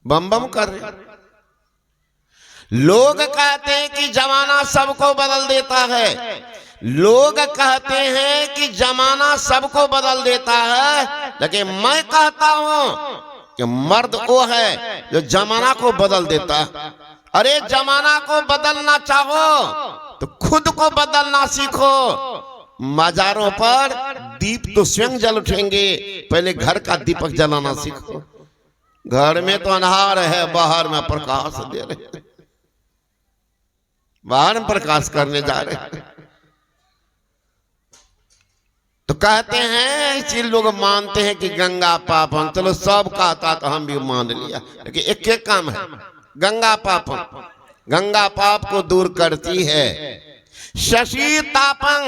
बम बम कर रहे। लोग कहते हैं कि जमाना सबको बदल देता है, लोग कहते हैं कि जमाना सबको बदल देता है, लेकिन मैं कहता हूं कि मर्द वो है जो जमाना को बदल देता है। अरे जमाना को बदलना चाहो तो खुद को बदलना सीखो। मजारों पर दीप तो स्वयं जल उठेंगे, पहले घर का दीपक जलाना सीखो। घर में तो अंधार है, बाहर में प्रकाश दे रहे, बाहर में प्रकाश करने जा रहे हैं। तो कहते हैं, इसी लोग मानते हैं कि गंगा पापन, चलो सब कहता तो हम भी मान लिया, लेकिन एक एक काम है गंगा पापन। गंगा पाप को दूर करती है। शशि तापन,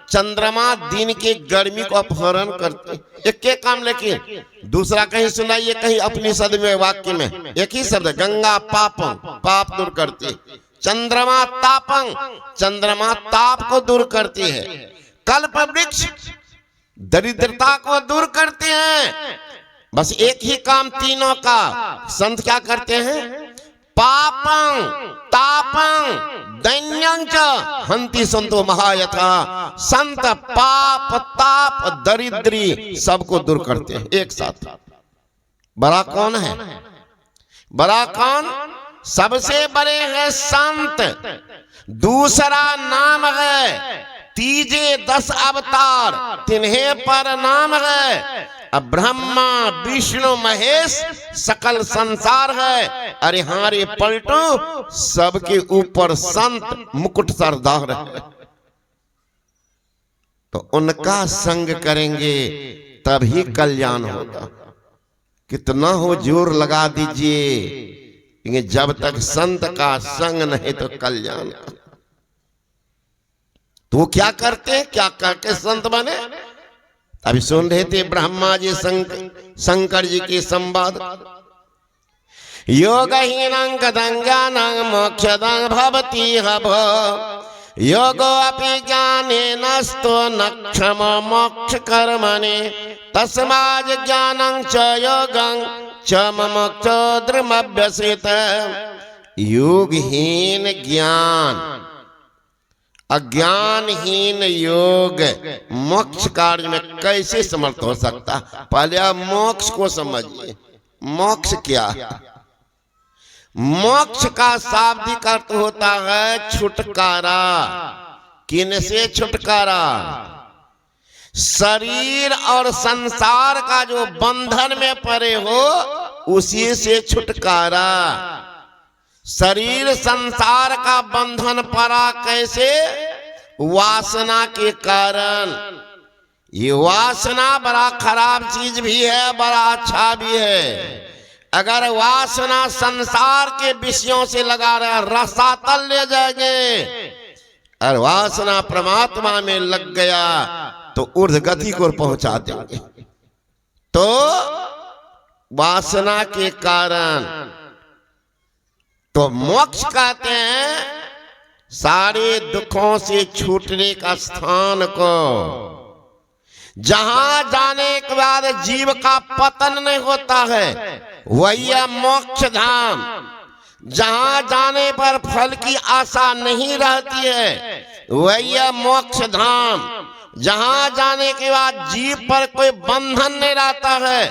चंद्रमा दिन के गर्मी को अपहरण करते, एक एक काम। लेकिन दूसरा कहीं सुनाइए, कहीं अपनी शब्द में वाक्य में एक ही शब्द, गंगा पापं, पाप दूर करती। चंद्रमा तापं, चंद्रमा ताप को दूर करती है। कल्प वृक्ष दरिद्रता को दूर करते हैं। बस एक ही काम तीनों का। संत क्या करते हैं? पापं तापं दैन्यं च हंति संतो महायथा। संत पाप ताप दरिद्री सबको दूर करते हैं एक साथ। बड़ा कौन है? बड़ा कौन? सबसे बड़े हैं संत। दूसरा नाम है तीजे 10 अवतार, तिन्हें पर नाम है। अब ब्रह्मा विष्णु महेश सकल संसार है। अरे हारे पलटू, सबके ऊपर संत मुकुट सरदार है। तो उनका संग करेंगे तभी कल्याण होगा। कितना हो जोर लगा दीजिए, जब तक संत का संग नहीं तो कल्याण। तो वो क्या करते, क्या करके संत बने? अभी सुन रहे थे ब्रह्मा जी शंकर जी के संवाद। योगहीनं कदंगानं मोक्षदं भवति हभ, योगो अपि ज्ञानेनस्तो न क्षमो मोक्ष कर्मणि, तस्माद् ज्ञानं च योगं च मोक्षो द्रुमभ्यसेत। योगहीन ज्ञान, अज्ञानहीन योग मोक्ष कार्य में कैसे समर्थ हो सकता? पहले आप मोक्ष को समझिए। मोक्ष क्या है? मोक्ष का शाब्दिक अर्थ होता है छुटकारा। किन से छुटकारा? शरीर और संसार का जो बंधन में पड़े हो उसी से छुटकारा। शरीर संसार का बंधन पड़ा कैसे? वासना के कारण। ये वासना बड़ा खराब चीज भी है, बड़ा अच्छा भी है। अगर वासना संसार के विषयों से लगा रहा, रसातल ले जाएंगे। और वासना परमात्मा में लग गया तो ऊर्ध्व गति को पहुंचा देंगे। तो वासना के कारण तो मोक्ष कहते हैं सारे दुखों से छूटने का स्थान को, जहां जाने के बाद जीव का पतन नहीं होता है, वही है मोक्ष धाम। जहां जाने पर फल की आशा नहीं रहती है, वही है मोक्ष धाम। जहां जाने के बाद जीव पर कोई बंधन नहीं रहता है,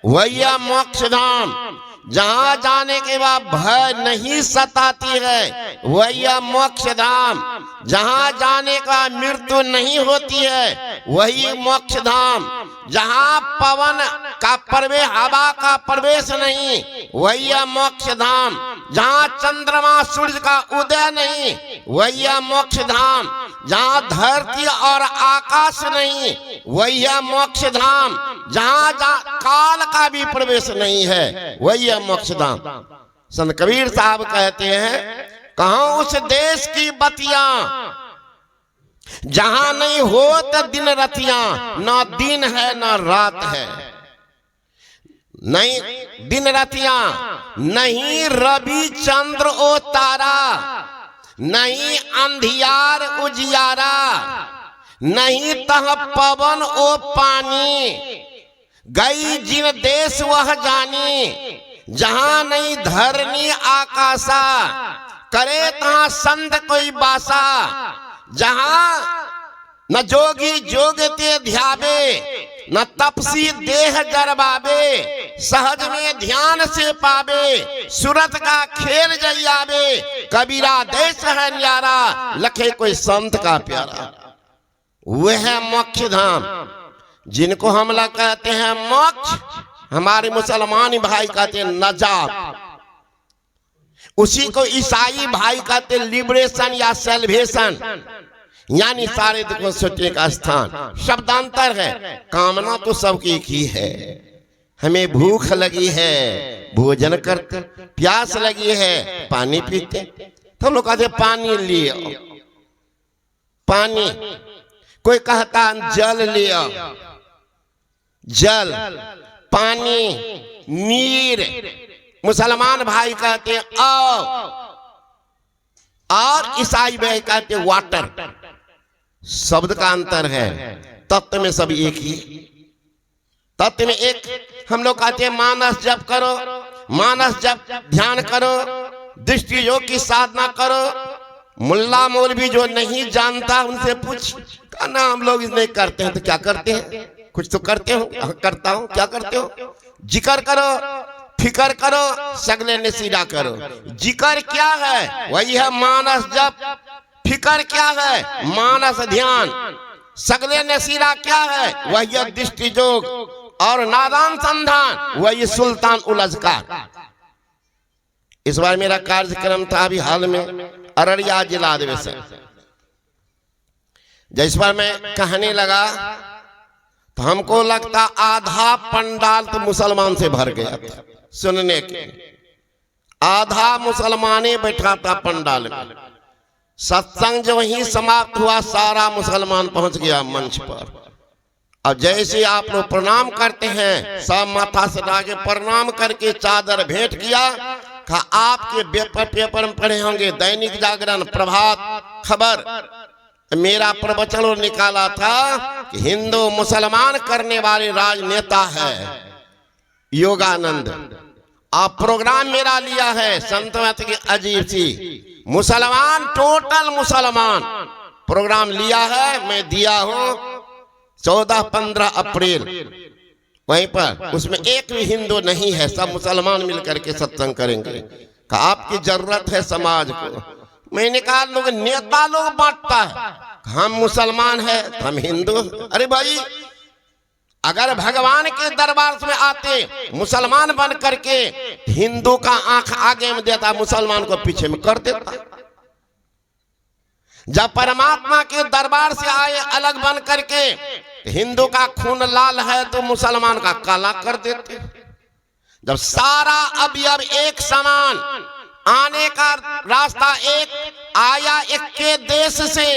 वही है मोक्ष धाम। जहां जाने के बाद भय नहीं सताती है, वही है मोक्ष धाम। जहां जाने का मृत्यु नहीं होती है, वही मोक्ष धाम। जहां पवन का प्रवेश, हवा का प्रवेश नहीं, वही है मोक्ष धाम। जहां चंद्रमा सूर्य का उदय नहीं, वही है मोक्ष धाम। जहां धरती और आकाश नहीं, वही है मोक्ष धाम। जहां काल का भी प्रवेश नहीं है, वही है मोक्ष धाम। संत कबीर साहब कहते हैं, कहां उस देश की बतियां जहां नहीं होत दिन रतियां, ना दिन है ना रात है। नहीं दिन रतियां, नहीं रवि चंद्र ओ तारा, नहीं अंधियार उजियारा, नहीं तह पवन ओ पानी। गई जिन देश वह जानी, जहां नहीं धरनी आकाशा, करे तहां संत कोई बासा। जहां न जोगी जोगते ध्यावे, न तपसी देह गरबावे, सहज में ध्यान से पावे, सूरत का खेल जइयावे। कबीरा देश है न्यारा, लखे कोई संत का प्यारा। वह है मोक्ष धाम, जिनको हम लोग कहते हैं मोक्ष, हमारे मुसलमान भाई कहते हैं नजात, उसी को ईसाई भाई कहते हैं लिबरेशन या सेल्वेशन, यानी सारे दुखों से छुटने का स्थान। शब्दांतर है, कामना तो सबकी एक ही है। हमें भूख लगी है, भोजन करते, प्यास लगी है, पानी पीते। तो लोग कहते पानी लियो, पानी। कोई कहता जल लियो, जल, पानी, नीर। मुसलमान भाई कहते आओ, और ईसाई भाई कहते वाटर। शब्द का अंतर है, तत्व में सब एक ही। तत्व में एक। हम लोग कहते हैं मानस जप करो, मानस जप ध्यान करो, दृष्टि योग की साधना करो। मुल्ला मौलवी जो नहीं जानता उनसे पूछ, कहना हम लोग नहीं करते हैं तो क्या करते हैं? कुछ तो करते हो। करता हूं। क्या करते हो? जिक्र करो, फिकर करो, सगले नसीरा करो। जिक्र क्या है? वही है मानस जप। फिकर क्या है? मानस ध्यान। सगले नसीरा क्या है? वही है दृष्टि जोग। और नादान संधान वही सुल्तान उलझका। इस बार मेरा कार्यक्रम था अभी हाल में अररिया जिला अधिवेशन। जिस बार मैं कहने लगा तो हमको लगता आधा पंडाल तो मुसलमान से भर गया था सुनने के। आधा मुसलमाने बैठा था पंडाल में। सत्संग जो ही समाप्त हुआ, सारा मुसलमान पहुंच गया मंच पर। अब जैसे आप लोग प्रणाम करते हैं, सब माथा सटा के प्रणाम करके चादर भेंट किया। कहा आपके पेपर में पढ़े होंगे, दैनिक जागरण, प्रभात खबर, मेरा प्रवचन निकाला था कि हिंदू मुसलमान करने वाले राजनेता है योगानंद। आप प्रोग्राम मेरा लिया है संतमत की अजीब सी मुसलमान, टोटल मुसलमान प्रोग्राम लिया है, मैं दिया हूं 14-15 अप्रैल वहीं पर। उसमें एक भी हिंदू नहीं है, सब मुसलमान मिलकर के सत्संग करेंगे। आपकी जरूरत है समाज को। मैंने कहा लोग नेता लोग बांटता है, हम मुसलमान है हम हिंदू। अरे भाई, अगर भगवान के दरबार में आते मुसलमान बन करके, हिंदू का आंख आगे में देता, मुसलमान को पीछे में कर देता। जब परमात्मा के दरबार से आए अलग बन करके, हिंदू का खून लाल है तो मुसलमान का काला कर देते। जब सारा अवयव एक समान, आने का रास्ता एक, आया एक के देश से,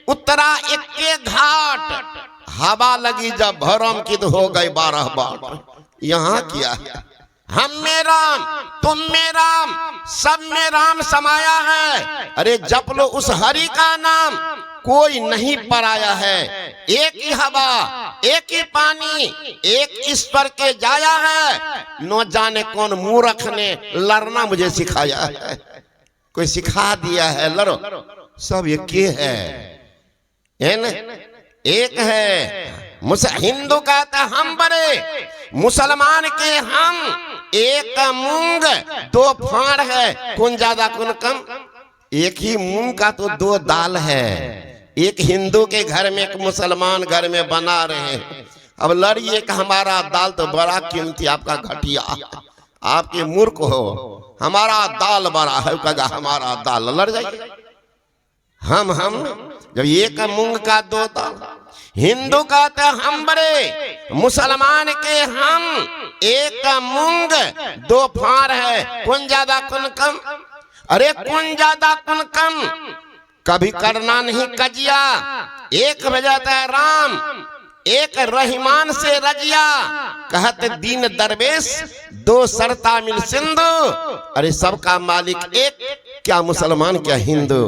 उतरा एक के घाट, हवा लगी जब भरम की तो हो गए 12 बाट। यहाँ क्या है? हम में राम, तुम में राम, सब में राम समाया है। अरे जप लो उस हरि का नाम, कोई नहीं पराया है। एक ही हवा, एक ही पानी, एक ईश्वर के जाया है। न जाने कौन मूर्ख ने लड़ना मुझे सिखाया है, कोई सिखा दिया है लड़ो। सब एक है ना? एक है। हिंदू कहता हम बड़े, मुसलमान के हम एक मूंग 2 फाड़ है, कौन ज्यादा कौन कम। एक ही मूंग का तो 2 दाल है। एक हिंदू के घर में एक मुसलमान घर में बना रहे हैं। अब लड़िए कि हमारा दाल तो बड़ा कीमती, आपका घटिया, आपके मूर्ख हो, हमारा दाल बड़ा है, कहा हमारा दाल, लड़ जाइए। हम जब एक मूंग का 2 दाल। हिंदू कहते हम बड़े, मुसलमान के हम एक मूंग 2 फाड़ है, कौन ज्यादा कौन कम। अरे कौन ज्यादा कौन कम, कभी करना नहीं कजिया। एक बजाता है राम, एक रहीमान से रजिया, कहते दीन दरवेश 2 सरता मिल सिंधु। अरे सबका मालिक एक, क्या मुसलमान क्या हिंदू,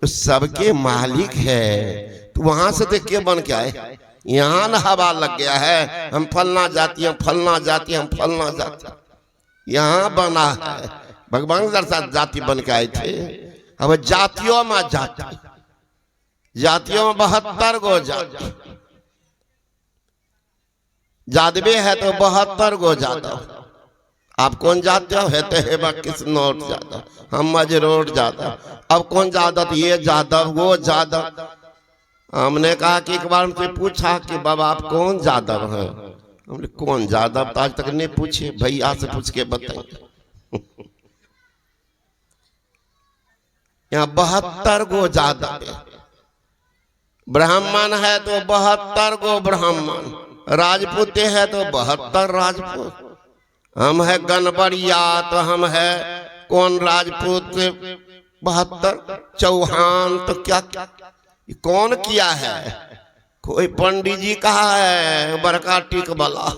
तो सबके मालिक है। तो वहां से देख के बन के आए, यहाँ न हवा लग गया है, हम फलना जाती, हम फलना जाती, हम फलना जाती। यहाँ बना है। भगवान साथ जाति बन के आए थे। अब जातियों में जाति, जातियों में 72 गो जाति। जादवे है तो 72 गो जादव। आप कौन जाते हो? है तो किस नोट जादव, हम मजरोट जादव। अब कौन जादव? ये जादव वो जादव। हमने कहा कि एक बार हमसे पूछा कि बाबा आप कौन जादव हैं? हमने कौन जादव तो आज तक नहीं पूछे, भैया से पूछ के बताएंगे। यहाँ 72 गो जादव है। ब्राह्मण है तो 72 गो ब्राह्मण, राजपूत है तो 72 राजपूत। हम है गणबरिया तो हम है कौन राजपूत 72। चौहान तो क्या कौन किया है? कोई पंडित जी कहा है बड़का टिक वाला,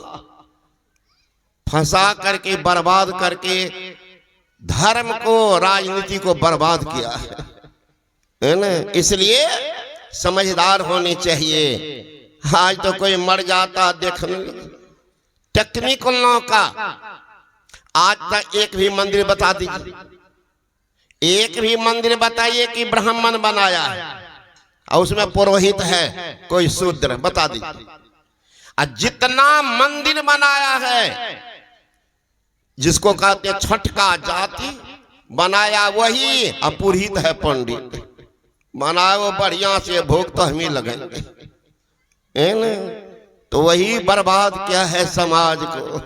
फंसा करके बर्बाद करके धर्म को राजनीति को बर्बाद किया है ना। इसलिए समझदार होनी चाहिए। आज तो कोई मर जाता देखने। टेक्निकल का आज तक एक भी मंदिर बता दीजिए, एक भी मंदिर बताइए कि ब्राह्मण बनाया है और उसमें पुरोहित है कोई शूद्र, बता दीजिए। और जितना मंदिर बनाया है जिसको कहते छठका जाति बनाया वही, और पुरोहित है पंडित बनाया वो बढ़िया से भोग तो हम ही लगेंगे, है ना। तो वही बर्बाद किया है समाज को,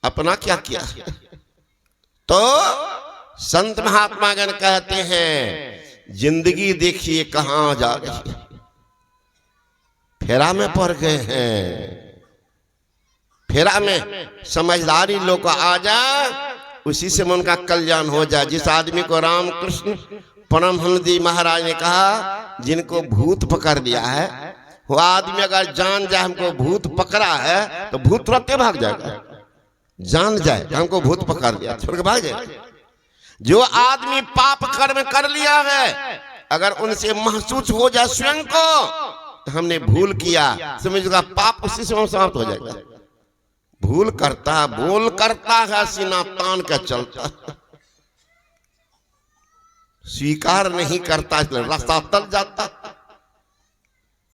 अपना क्या किया। तो संत महात्मा गण कहते हैं जिंदगी देखिए कहां जा रही, फेरा में पड़ गए हैं। फेरा में समझदारी लोग आ जाए, उसी से उनका कल्याण हो जाए। जिस आदमी को रामकृष्ण परमहंस जी महाराज ने कहा जिनको भूत पकड़ लिया है, वो आदमी अगर जान जाए हमको भूत पकड़ा है तो भूत तुरंत भाग जाएगा। जान जाए हमको भूत पकड़ लिया छोड़ के भाग जाएगा। जो आदमी पाप कर्म कर लिया है अगर उनसे महसूस हो जाए स्वयं को तो हमने भूल किया, समझेगा पाप उसी समय समाप्त हो जाएगा। भूल करता बोल करता है सीना तान का चलता, स्वीकार नहीं करता इसलिए रास्ता तल जाता।